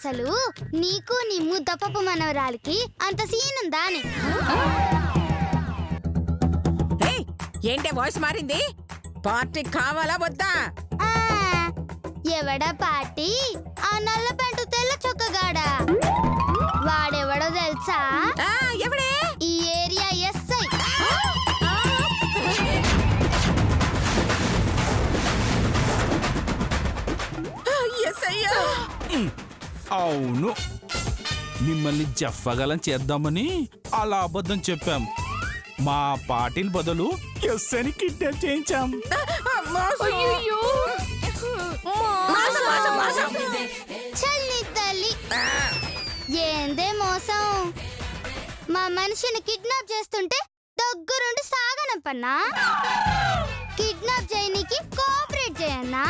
అసలు నీకు నీ ముద్దపప్పు మనవరాలికి అంత సీన్ ఉందా అని. ఏంటే వాయిస్ మారింది? పార్టీ కావాలా వద్దా? ఎవడా పార్టీ? ఆ నల్ల పెంటు తెల్ల చొక్కగాడా. వాడెవడో తెలుసా? ఎవడే? ఈ ఏరియా ఎస్ఐ. అవును, మిమ్మల్ని జఫగలం చేద్దామని అలా అబద్ధం చెప్పాం. మా పార్టీని బదులు ఎస్ఐని కిడ్నాప్ చేయించాం. చల్లి తల్లి, ఏందే మోసం. మా మనిషిని కిడ్నాప్ చేస్తుంటే దగ్గరుండి సాగనంపన్నా? కిడ్నాప్ చేయనీకి కోఆపరేట్ చేయన్నా?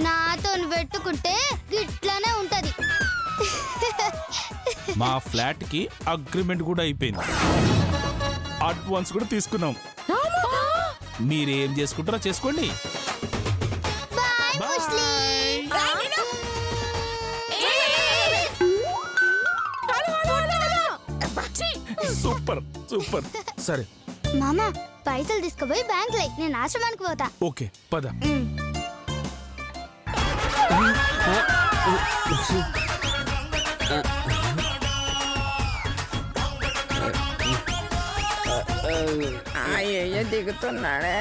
నాతో పెట్టుకుంటే గిట్లనే ఉంటది. మా ఫ్లాట్ కి అగ్రిమెంట్ కూడా అయిపోయింది. అడ్వాన్స్ కూడా తీసుకున్నాం. మీరేం చేసుకుంటారో చేసుకోండి. Super super. సరే మామా, పైసలు తీసుకుపోయి బ్యాంక్ లై, నేను ఆశ్రమానికి పోతా. ఓకే పద. అయ్యో దిగుతున్నాడే.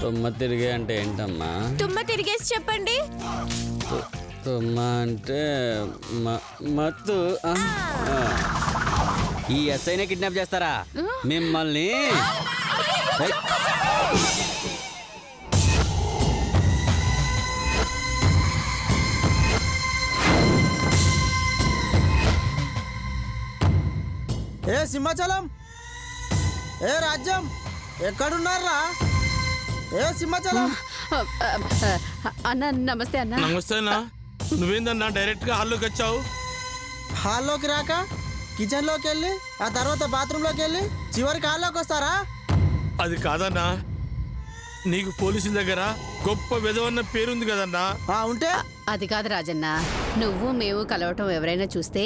తుమ్మ తిరిగే అంటే ఏంటమ్మా? తుమ్మ తిరిగేసి చెప్పండి. తుమ్మ అంటే మత్తు. ఈ ఎస్ఐనే కిడ్నాప్ చేస్తారా మిమ్మల్ని? ఏ సింహాచలం, ఏ రాజ్యం, ఎక్కడున్నారా? ఏ సింహాచలం. అన్న నమస్తే. అన్న నమస్తే అన్న. నువ్వేందన్నా డైరెక్ట్ గా హాల్లోకి వచ్చావు? హాల్లోకి రాక కిచెన్లోకి వెళ్ళి ఆ తర్వాత బాత్రూంలోకి వెళ్ళి చివరికి హాల్లోకి వస్తారా? అది కాదన్నా, నీకు పోలీసుల దగ్గర గొప్ప విధవన్న పేరుంది కదన్నా. ఉంటే అది కాదు రాజన్న, నువ్వు మేము కలవటం ఎవరైనా చూస్తే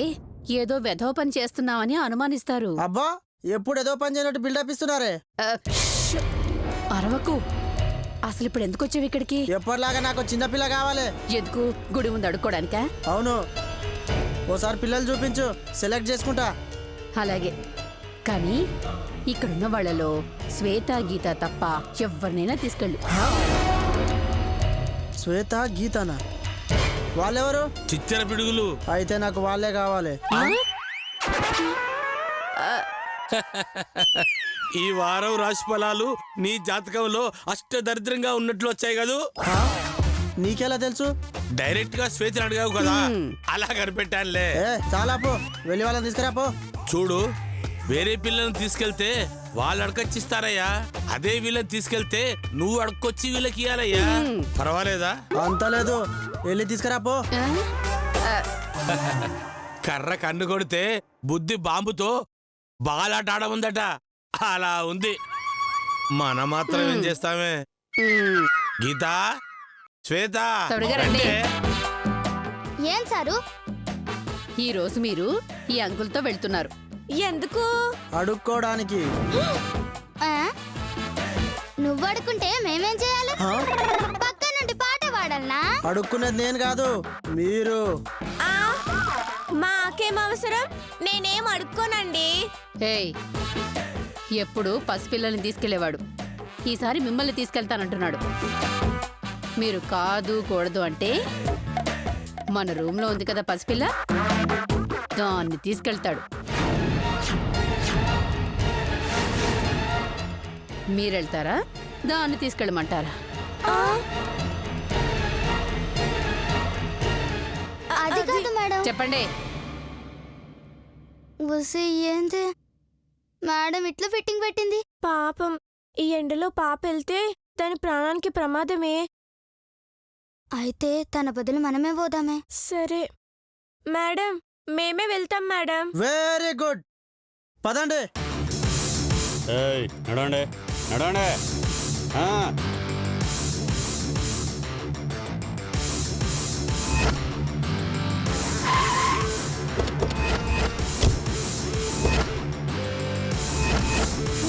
ఏదో వెధవ పని చేస్తున్నావని అనుమానిస్తారు. అబ్బా, ఎప్పుడు ఏదో పని చేయనట్టు బిల్డప్ ఇస్తున్నారే. అరవకు. అసలు ఇప్పుడు ఎందుకు వచ్చావు ఇక్కడికి? ఎప్పటిలాగా నాకు చిన్నపిల్ల కావాలి. ఎందుకు? గుడి ముందు అడుక్కోడానికా? అవును, ఓసారి పిల్లలు చూపించు, సెలెక్ట్ చేసుకుంటా. అలాగే, కానీ ఇక్కడున్న వాళ్ళలో శ్వేత గీత తప్ప ఎవరినైనా తీసుకెళ్ళు. శ్వేత గీతనా? వాళ్ళెవరు? చిచ్చర పిడుగులు. అయితే నాకు వాళ్ళే కావాలి. ఈ వారం రాశి ఫలాలు నీ జాతకంలో అష్టదరిద్రంగా ఉన్నట్లు వచ్చాయి కదూ. నీకెలా తెలుసు? డైరెక్ట్ గా శ్వేతని అడిగావు కదా, అలా కనిపెట్టానులే. చాలా పో, వెళ్ళి వాళ్ళని తీసుకురా పో. చూడు, వేరే పిల్లల్ని తీసుకెళ్తే వాళ్ళు అడకొచ్చిస్తారయ్యా. అదే వీళ్ళని తీసుకెళ్తే నువ్వు అడకొచ్చి వీళ్ళకి ఇయ్యాలయ్యా. పర్వాలేదా? అంత లేదు, వెళ్ళి తీసుకురా పో. కర్ర కన్ను కొడితే బుద్ధి బాంబుతో బాలాట ఆడముందట, అలా ఉంది. మనం మాత్రం ఏం చేస్తామే. గీత, శ్వేత, ఏం సారు? ఈ రోజు మీరు ఈ అంకుల్తో వెళ్తున్నారు. ఎందుకు? అడుక్కోడానికి. నువ్వు అడుక్కుంటే మేమేం చేయాలి? పక్క నుండి పాట పాడాలనా? అడుక్కునేది నేను కాదు, మీరు. మాకేం అవసరం? నేనేం అడుక్కోనండి. ఎప్పుడు పసిపిల్లల్ని తీసుకెళ్లేవాడు, ఈసారి మిమ్మల్ని తీసుకెళ్తానంటున్నాడు. మీరు కాదు కూడదు అంటే మన రూమ్లో ఉంది కదా పసిపిల్ల, దాన్ని తీసుకెళ్తాడు. మీరెళ్తారా, దాన్ని తీసుకెళ్ళమంటారా? అది కాదు మేడం. చెప్పండి. ఏంది మేడం ఇట్లా ఫిట్టింగ్ పెట్టింది? పాపం, ఈ ఎండలో పాప వెళ్తే దాని ప్రాణానికి ప్రమాదమే. అయితే తన బదులు మనమే పోదామే. సరే మేడం, మేమే వెళ్తాం మేడం. వెరీ గుడ్, పదండి. నడవండి. నడవండి. ఆ.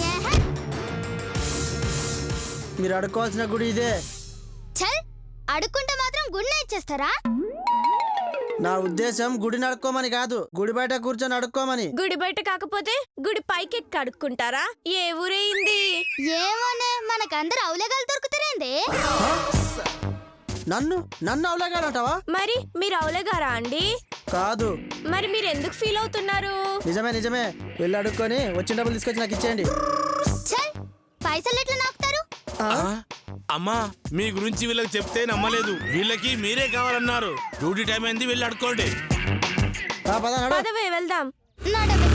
ఏహే, మీరు అడుక్కోవాల్సిన గుడి ఇదే. చల్ అడుక్కుంటే మాత్రం గుడినే ఇచ్చేస్తారా? నా ఉద్దేశం గుడిని అడుక్కోమని కాదు, గుడి బయట కూర్చొని అడుక్కోమని. గుడి బయట కాకపోతే గుడి పైకి ఎక్కి అడుక్కుంటారా? ఏ ఊరేయింది? ఏమోనే మనకందరూ అవులేగాలు దొరుకుతారేంది? నన్ను నన్ను అవలేగాడంటావా? మరి మీరు అవలేగారా అండి? కాదు. మరి మీరు ఎందుకు ఫీల్ అవుతున్నారు? నిజమే. వెళ్ళి అడుక్కొని వచ్చిన డబ్బులు తీసుకొచ్చి నాకు ఇచ్చేయండి. చల్ పైసలు ఎట్లా నాకుతారు? అమ్మా మీ గురించి వీళ్ళకి చెప్తే నమ్మలేదు. వీళ్ళకి మీరే కావాలన్నారు. డ్యూటీ టైం అయింది, వెళ్ళి అడుకోండి. పద నడు. పదవే వెళ్దాం. నడవే.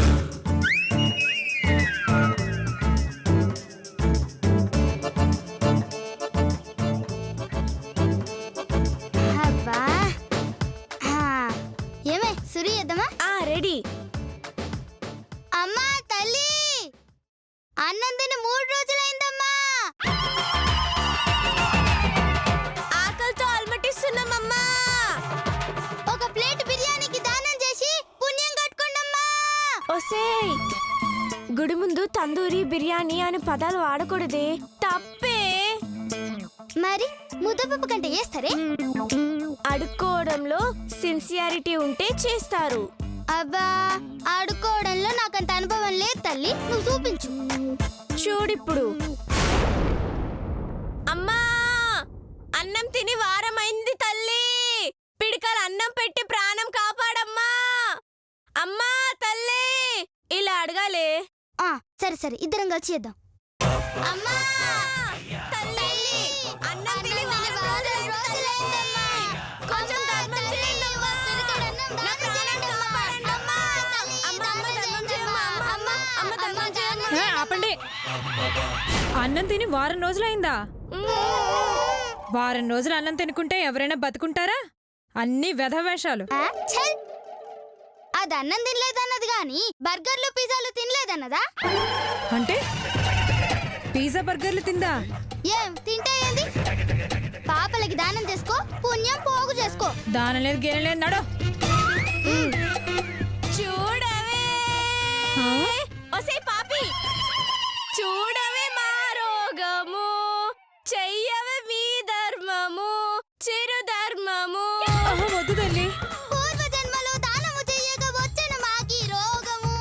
అబ్బా. ఏమే సురి చేద్దామా? రెడీ. అమ్మా తల్లి, అన్నం తిని 3 రోజులైందమ్మా. ఆకలితో అలమటిస్తున్నామమ్మా. ఒక ప్లేట్ బిర్యానీకి దానం చేసి పుణ్యం కట్టుకోండమ్మా. ఒసేయ్, గుడి ముందు తందూరి బిర్యానీ అనే పదాలు వాడకూడదే, తప్పే. మరి ముద్దపప్పు కంటే చేస్తారే? అడుక్కోవడంలో సిన్సియారిటీ ఉంటే చేస్తారు. అబ్బా, ఆడుకోవడంలో నాకంత అనుభవం లేదు తల్లి, నువ్వు చూపించు. చూడిప్పుడు. అమ్మా, అన్నం తిని వారమైంది తల్లి. పిడికలు అన్నం పెట్టి ప్రాణం కాపాడమ్మా. అమ్మా తల్లి, ఇలా అడగాలే. సరే ఇద్దరం కలిసి చేద్దాం. అమ్మా తల్లి, అన్నం తిని వారం రోజులైందమ్మా. కొంచెం ధర్మం చేయండమ్మా. నా ప్రాణం కాపాడండమ్మా. అమ్మ ధర్మం చేయమ్మా. అమ్మ ధర్మం చేయమ్మా. ఆపండి. అన్నం తిని వారం రోజులైందా? వారం రోజులు అన్నం తినుకుంటే ఎవరైనా బతుకుంటారా? అన్ని వెధవేషాలు. ఛల్! అది అన్నం తినలేదన్నది గాని బర్గర్లు పిజ్జాలు తినలేదన్నదా? అంటే పిజ్జా బర్గర్లు తిందా? ఏం తింటే ఏంది? పాపలకి దానం చేసుకో, పుణ్యం పోగు చేసుకో. దానం లేదు గేనం లేదు, నడు. చూడవే ఒసే పాపి, చూడవే మా రోగము, చెయ్యవే మీ ధర్మము, చిరు ధర్మము. వద్దు తల్లి, పూర్వ జన్మలో దానము చెయ్యక వచ్చిన మాకి రోగము.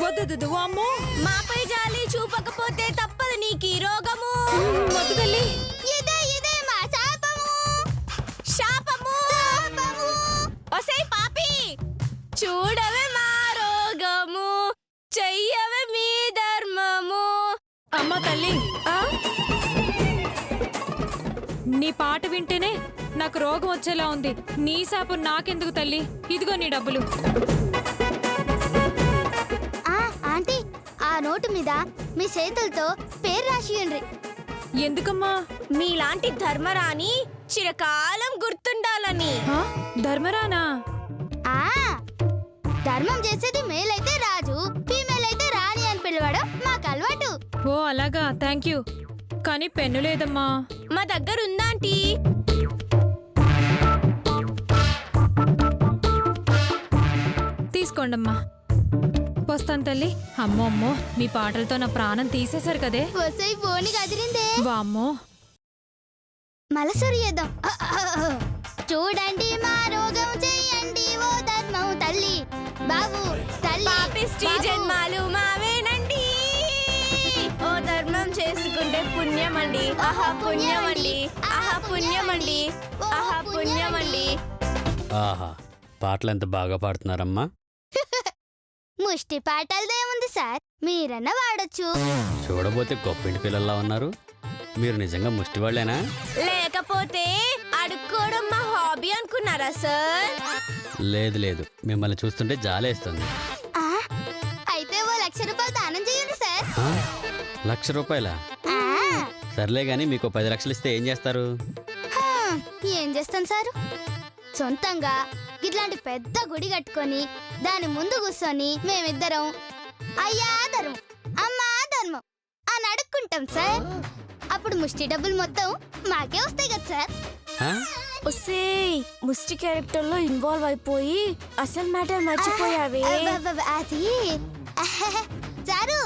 వద్దు అమ్మో. మాపై జాలి చూపకపోతే తప్పదు నీకీ రోగము. వద్దు తల్లి. ఇదే మా శాపము. శాపము. ఒసే పాపి, చూడవే మా రోగము, చెయ్యవే మీ ధర్మము. అమ్మ తల్లి, నీ పాట వింటేనే నాకు రోగం వచ్చేలా ఉంది. నీ శాపం నాకెందుకు తల్లి? ఇదిగో నీ డబ్బులు. ఆంటీ, ఆ నోటు మీద మీ చేతులతో పేరు రాసియండ్రి. ఎందుకమ్మా? మీలాంటి ధర్మరాణి చిరకాలం గుర్తుండాలని. ధర్మరానా? ధర్మం చేసేది మేల్ అయితే రాజు, ఫీమేల్ అయితే రాణి అని పిలవడం మాకు అలవాటు. ఓ అలాగా, థ్యాంక్ యూ. కానీ పెన్ను లేదమ్మా. మా దగ్గర ఉందాంటీ. తీసుకోండమ్మా. వస్తాను తల్లి. అమ్మో, మీ పాటలతో నా ప్రాణం తీసేశారు కదే. వసై బోని కదిరిందే. వామ్మో. మలసూరి చేద్దాం. చూడండి మా రోగం చెయ్యండి ఓ ధర్మం తల్లి బాబు తల్లి. పాపిష్టి జన్మాలు మావేనండి, ఓ ధర్మం చేసుకుంటే పుణ్యమండి. ఆహా పుణ్యమండి, ఆహా పుణ్యమండి, ఆహా పుణ్యమండి. ఆహా, పాటలు ఎంత బాగా పాడుతున్నారమ్మా. ముష్టి పాటలదేముంది సార్, మీరన్న వాడొచ్చు. చూడబోతే గొప్పింటి పిల్లల్లా ఉన్నారు. మీరు నిజంగా ముష్టివాళ్లేనా? లేకపోతే అడుక్కోవడం మా హాబీ అనుకున్నారా సార్? లేదు, మిమ్మల్ని చూస్తుంటే జాలేస్తుంది. అయితే ఓ 1,00,000 రూపాయలు దానం చేయండి సార్. 1,00,000 రూపాయలా? సర్లే గాని మీకు 10 లక్షలు ఇస్తే ఏం చేస్తారు? ఏం చేస్తాను సారు, సొంతంగా ఇట్లాంటి పెద్ద గుడి కట్టుకొని దాని ముందు కూర్చొని మేమిద్దరం అయ్యా ధర్మం అమ్మా ధర్మం అని అడుక్కుంటాం. అడుక్కుంటాం సార్. అప్పుడు ముష్టి డబ్బులు మొత్తం మాకే వస్తాయి కదా సార్. ఆ? ఒసే ముష్టి క్యారెక్టర్ లో ఇన్వాల్వ్ అయిపోయి అసలు మ్యాటర్ మర్చిపోయావే. అబ్బబ్బబ్బ, అది సారు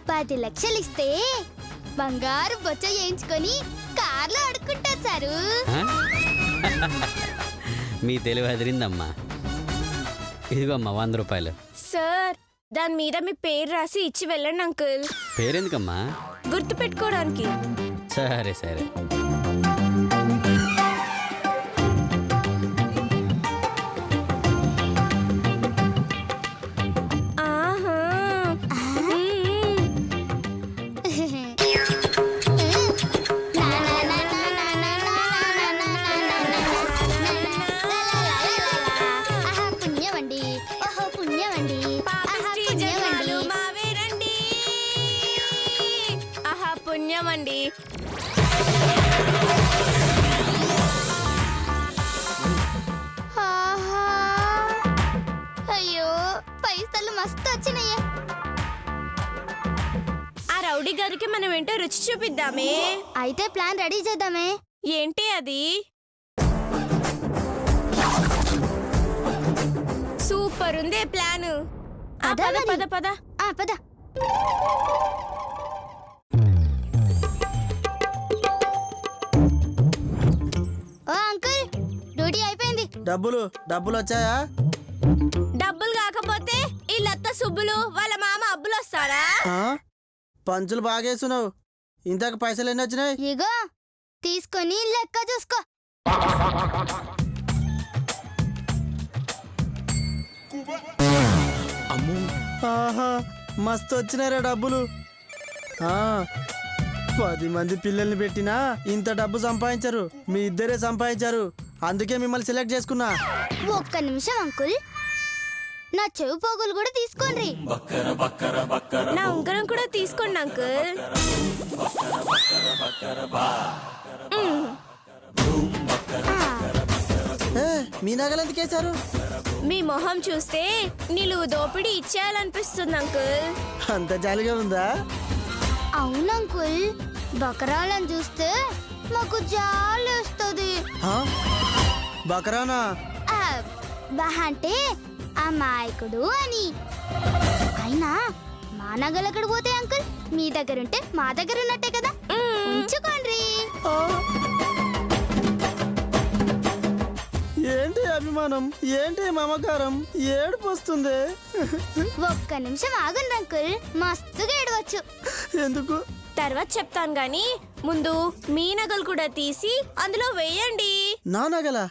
10 లక్షలు ఇస్తే బంగారు బొచ్చ చేయించుకొని కార్లో అడుక్కుంటారు సారు. ఆ? మీ తెలివి అదిరిందమ్మా. ఇదిగోమ్మా 100 రూపాయలు. సార్ దాని మీద మీ పేరు రాసి ఇచ్చి వెళ్ళండి అంకుల్, పేరెందుకమ్మా? గుర్తు పెట్టుకోవడానికి. సరే సరే. ఆహా. పుణ్యమండి, ఓహో పుణ్యమండి, పాపిష్టి జన్మాలు మావేనండి. ఆహా పుణ్యమండి. అయ్యో పైసలు మస్తు వచ్చినాయే. ఆ రౌడీ గారికి మనం ఏంటో రుచి చూపిద్దామే. అయితే ప్లాన్ రెడీ చేద్దామే. ఏంటి అది? సూపర్ ఉందే ప్లాన్. అదా పద మరి. పద పద. పద. ఓ అంకుల్ డ్యూటీ అయిపోయింది. డబ్బులు వచ్చాయా? డబ్బులు కాకపోతే ఈ లత్త సుబ్బులు వాళ్ళ మామ అబ్బులు వస్తారా? ఆ? పంచులు బాగేస్తున్నావు. ఇంతకు పైసలు ఎన్ని వచ్చినాయి? ఇగో తీసుకొని లెక్క చూసుకో. అమ్ము ఆహా మస్తు వచ్చినారా డబ్బులు. 10 మంది పిల్లల్ని పెట్టినా ఇంత డబ్బు సంపాదించరు. మీ ఇద్దరే సంపాదించారు. అందుకే మిమ్మల్ని సెలెక్ట్ చేసుకున్నా. ఒక్క నిమిషం అంకుల్, నా చెవు పోగులు కూడా తీసుకోండి. నా ఉంగరం కూడా తీసుకోండి అంకుల్. మీ నగలు ఎందుకు వేశారు? మీ మొహం చూస్తే నిలువు దోపిడీ ఇచ్చేయాలనిపిస్తుంది అంకుల్. అంత జాలిగా ఉందా? అవును అంకుల్, బకరాలను చూస్తే మాకు జాలేస్తుంది. బకరానా? అంటే అమాయకుడు అని. అయినా మా నగలు ఎక్కడ పోతాయి అంకుల్? మీ దగ్గర ఉంటే మా దగ్గర ఉన్నట్టే కదా, ఉంచుకోండి. ఏంటి అభిమానం, ఏంటి మమకారం, ఏడుపు వస్తుంది. ఒక్క నిమిషం ఆగండి అంకుల్, మస్తుగా ఏడవచ్చు. ఎందుకు? తర్వాత చెప్తాను గాని ముందు మీ నగలు కూడా తీసి అందులో వేయండి. నా నగలా?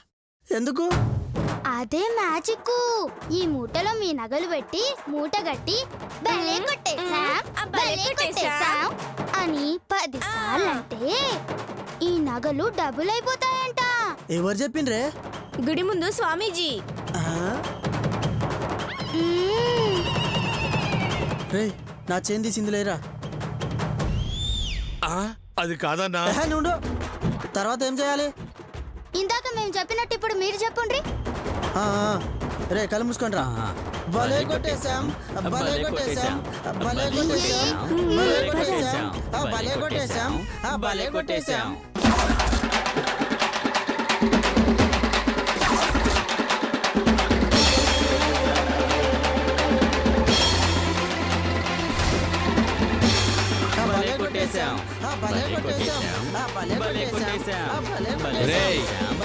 ఎందుకు? అదే మ్యాజిక్. ఈ మూటలో మీ నగలు పెట్టి మూట గట్టి భలే కొట్టేశాం, భలే కొట్టేశాం అని 10 సార్లు అంటే ఈ నగలు డబుల్ అయిపోతాయంట. ఎవరు చెప్పిండ్రే? గుడి ముందు స్వామీజీ. రే నా చేంది సిందులేరా. అది కాదన్నా. నుండు. తర్వాత ఏం చేయాలి? ఇందాక మేము చెప్పినట్టు ఇప్పుడు మీరు చెప్పండి. రే కళ్ళు మూసుకోండి రా. భలే కొట్టేశాం, భలే కొట్టేశాం, భలే కొట్టేశాం, భలే కొట్టేశాం, భలే కొట్టేశాం, భలే కొట్టేశాం.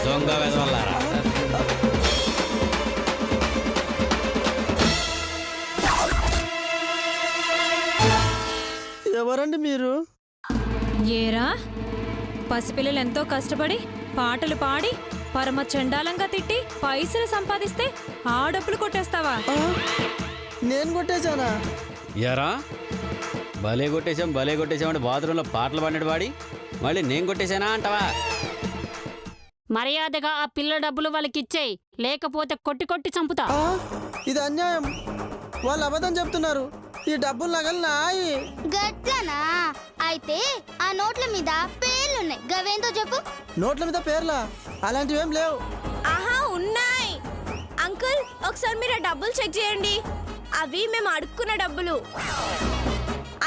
దొంగ వెదవల్లారా. ఎవరండి మీరు? ఏరా పసిపిల్లలు ఎంతో కష్టపడి పాటలు పాడి పరమ చండాలంగా తిట్టి పైసలు సంపాదిస్తే ఆ డబ్బులు కొట్టేస్తావా? నేను కొట్టేశానా? యారా భలే కొట్టేశాం అంటే బాత్రూంలో పాటలు పాడినట్టు పాడి మళ్ళీ నేను కొట్టేశానా అంటావా? మర్యాదగా ఆ పిల్ల డబ్బులు వాళ్ళకి ఇచ్చేయి, లేకపోతే కొట్టి కొట్టి చంపుతా. ఇది అన్యాయం. వాళ్ళు అబద్ధం చెప్తున్నారు. ఈ డబ్బులు నగలు నాయి. గట్లనా? అయితే ఆ నోట్ల మీద పేర్లున్నాయి, గవేంతో చెప్పు. నోట్ల మీద పేర్లా? అలాంటివేం లేవు. ఆహా ఉన్నాయి అంకుల్, ఒకసారి మీరు ఆ డబ్బులు చెక్ చేయండి. అవి మేము అడుక్కున్న డబ్బులు.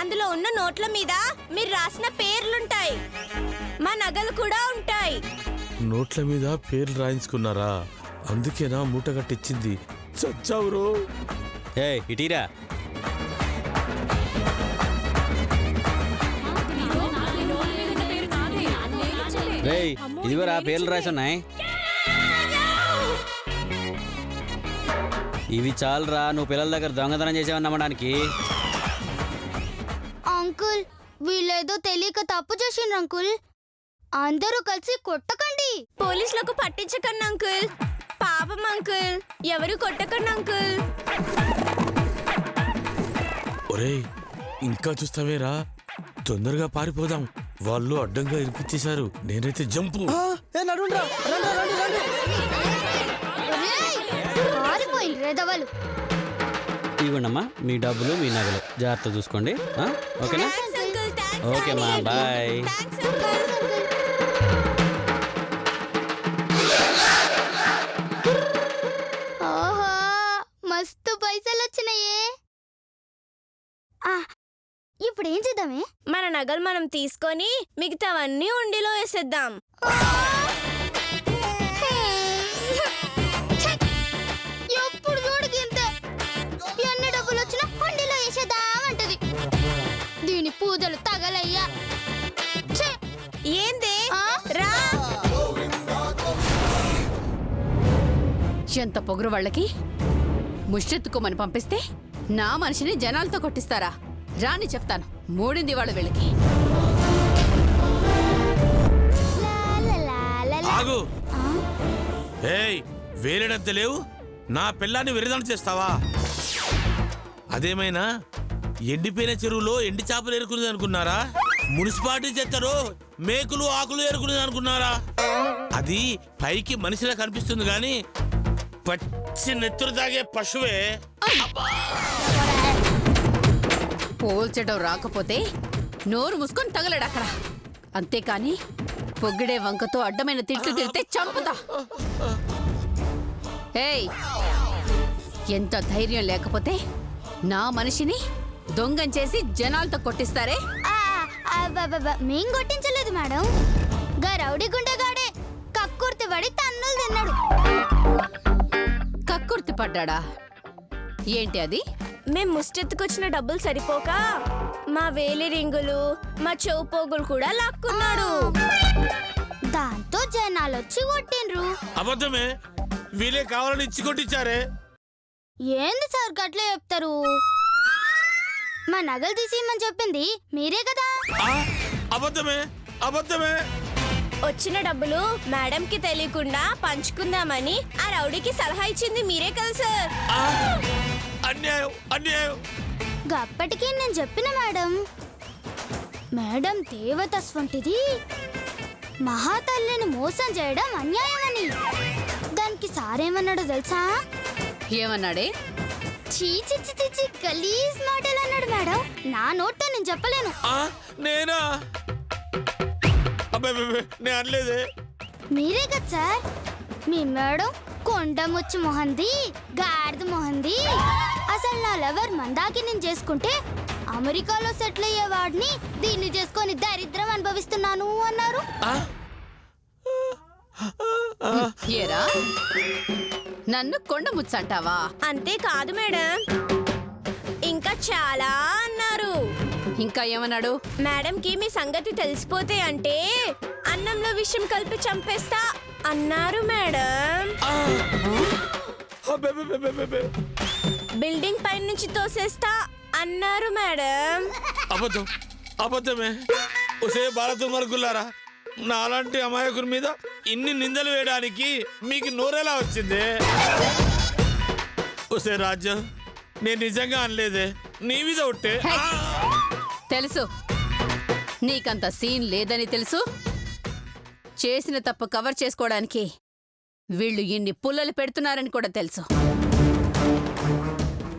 అందులో ఉన్న నోట్ల మీద మీరు రాసిన పేర్లుంటాయి, మా నగలు కూడా ఉంటాయి. నోట్ల మీద పేర్లు రాయించుకున్నారా? అందుకేనా మూట కట్టించింది. చచ్చావురో. ఏ ఇటీరా. రేయ్ ఇదిగోరా పేర్లు రాసి ఉన్నాయి. ఇవి చాలురా, నువ్వు పిల్లల దగ్గర దొంగతనం చేసావని నమ్మడానికి. అంకుల్ వీళ్ళేదో తెలియక తప్పు చేసిండ్రు అంకుల్. అందరూ కలిసి కొట్టకండి. పోలీసులకు పట్టించకండి అంకుల్. పాపం అంకుల్, ఎవరు కొట్టకండి అంకుల్. ఒరేయ్ ఇంకా చూస్తావేరా? తొందరగా పారిపోదాం. వాళ్ళు అడ్డంగా ఇరికిచ్చేశారు. నేనైతే జంపు. పారిపోయిండ్రు ఎదవలు. ఇవ్వండమ్మా మీ డబ్బులు మీ నగలు, జాగ్రత్త చూసుకోండి. ఓకేనా? ఓకేమ్మా, బాయ్. ఓహో మస్తు పైసలు వచ్చినాయే. ఇప్పుడు ఏం చేద్దామే? మన నగలు మనం తీసుకొని మిగతావన్నీ ఉండిలో వేసేద్దాం. ఎప్పుడు చూడకింతే. ఎన్ని డబ్బులు వచ్చినా హుండీలో వేసేద్దామంటది. దీని పూజలు తగలయ్యా. ఏందే రా. ఎంత పొగరు వాళ్ళకి. ముష్టెత్తుకోమని పంపిస్తే నా మనిషిని జనాలతో కొట్టిస్తారా? రాని చెప్తాను, మూడింది వాళ్ళు వీళ్ళకి. ఆగు. ఏయ్ వేరేడంత లేవు, నా పిల్లాన్ని విరదన చేస్తావా? అదేమైనా ఎండిపోయిన చెరువులో ఎండి చేపలు ఏరుకునేది అనుకున్నారా? మున్సిపాలిటీ చెత్తలో మేకులు ఆకులు ఏరుకునేది అనుకున్నారా? అది పైకి మనిషిలా కనిపిస్తుంది గాని పచ్చి నెత్తురు తాగే పశువే. పోల్చడం రాకపోతే నోరు మూసుకొని తగలడు అక్కడ. అంతేకాని పొగిడే వంకతో అడ్డమైన తిట్లు తిడితే చంపుతా. ఏయ్ ఎంత ధైర్యం లేకపోతే నా మనిషిని దొంగం చేసి జనాలతో కొట్టిస్తారే? మేం కొట్టించలేదు మేడం. గా రౌడీ గుండెగాడే కక్కుర్తి పడి తన్నులు తిన్నాడు. కక్కుర్తి పడ్డాడా? ఏంటి అది? మేం ముష్టెత్తుకొచ్చిన డబ్బులు సరిపోక మా వేలి రింగులు, మా చౌపోగులు కూడా లాక్కున్నాడు. దాంతో జనాలు వచ్చి కొట్టిండ్రు. అబద్ధమే, వీలే కావాలని ఇచ్చి కొట్టించారే. ఏంది సార్ గట్లే చెప్తారు? మా నగలు తీసేయమని చెప్పింది మీరే కదా. అబద్ధమే అబద్ధమే. వచ్చిన డబ్బులు మేడం కి తెలియకుండా పంచుకుందామని ఆ రౌడీకి సలహా ఇచ్చింది మీరే కదా సార్. అన్యాయం అన్యాయం. గప్పటికి నేను చెప్పిన మేడం దేవత స్వంటిది, మహాతల్లిని మోసం చేయడం అన్యాయం అని. దానికి సారేమన్నాడో తెలుసా? ఏమన్నాడే? చీచి చిచి గలీజ్ మాటలు అన్నాడు మేడం. నా నోట్తో నేను చెప్పలేను. నేనా? నేను అనలేదే. మీరే కదా సార్. మీ మేడం కొండ ముచ్చు మొహంది, గాడిద మొహంది. అసలు నా లవర్ మందాకి నేను చేసుకుంటే అమెరికాలో సెటిల్ అయ్యేవాడిని దీన్ని చేసుకొని దరిద్రం అనుభవిస్తున్నాను అన్నారు. ఏరా నన్ను కొండ ముచ్చంటావా? అంతేకాదు మేడం, ఇంకా చాలా అన్నారు. ఇంకా ఏమన్నాడు? మేడం కి మీ సంగతి తెలిసిపోతే అంటే అన్నంలో విషం కలిపి చంపేస్తా అన్నారు మేడం. బిల్డింగ్ పై నుంచి తోసేస్తా అన్నారు మేడం. అబద్ధం అబద్ధమే. ఒసే బాలతుమరుకులారా, నాలాంటి అమాయకుని మీద ఇన్ని నిందలు వేయడానికి మీకు నోరెలా వచ్చింది? ఒసే రాజ్యం, నేను నిజంగా అనలేదే, నీ మీద ఒట్టే. తెలుసు నీకంత సీన్ లేదని తెలుసు. చేసిన తప్పు కవర్ చేసుకోవడానికి వీళ్ళు ఇన్ని పుల్లలు పెడుతున్నారని కూడా తెలుసు.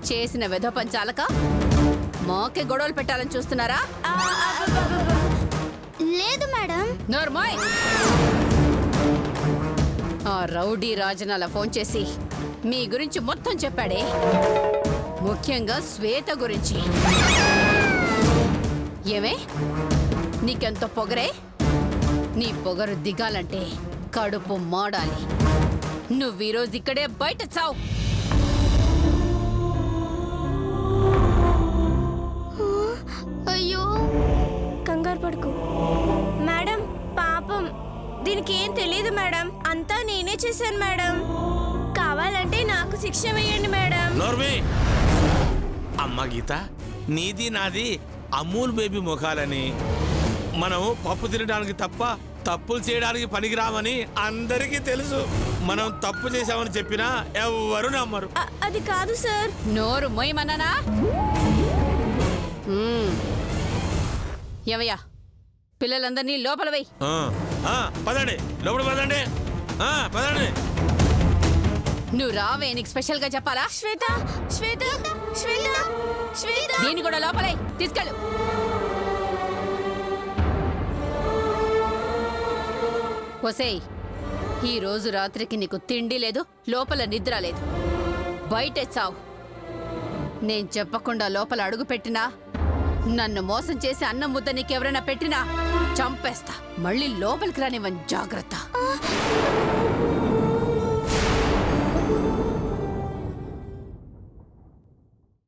చేసిన వెధ పంచాలక మాకే గొడవలు పెట్టాలని చూస్తున్నారా? లేదు మేడం. నోర్మాయ్. ఆ రౌడీ రాజన్ అలా ఫోన్ చేసి మీ గురించి మొత్తం చెప్పాడే, ముఖ్యంగా శ్వేత గురించి. ఏమే నీకెంత పొగరే? నీ పొగరు దిగాలంటే కడుపు మాడాలి. నువ్వు ఈరోజు ఇక్కడే బయట చావు. అయ్యో కంగారు పడుకు మేడం. పాపం దీనికి ఏం తెలియదు మేడం. అంతా నేనే చేశాను మేడం. కావాలంటే నాకు శిక్ష వేయండి మేడం. నోర్మి అమ్మ గీత, నీది నాది అమూల్ బేబీ ముఖాలని, మనం పప్పు తినడానికి తప్ప తప్పులు చేయడానికి పనికిరామని అందరికీ తెలుసు. మనం తప్పు చేశామని చెప్పినా ఎవ్వరు నమ్మరు. అది కాదు సార్. నోరు మొయ్యమన్నానా? ఏమయ్యా, పిల్లలందరినీ లోపల వెయ్యి. పదండి, లోపల పదండి, పదండి. నువ్వు రావే, నీకు స్పెషల్ గా చెప్పాలా? శ్వేత శ్వేత శ్వేత శ్వేత దీన్ని కూడా లోపలే తీసుకెళ్ళు. ఒసేయ్, ఈ రోజు రాత్రికి నీకు తిండి లేదు, లోపల నిద్ర లేదు. బయటే చావు. నేను చెప్పకుండా లోపల అడుగు పెట్టినా, నన్ను మోసం చేసి అన్నం ముద్ద నీకెవరైనా పెట్టినా చంపేస్తా. మళ్ళీ లోపలికి రానివ్వని, జాగ్రత్త.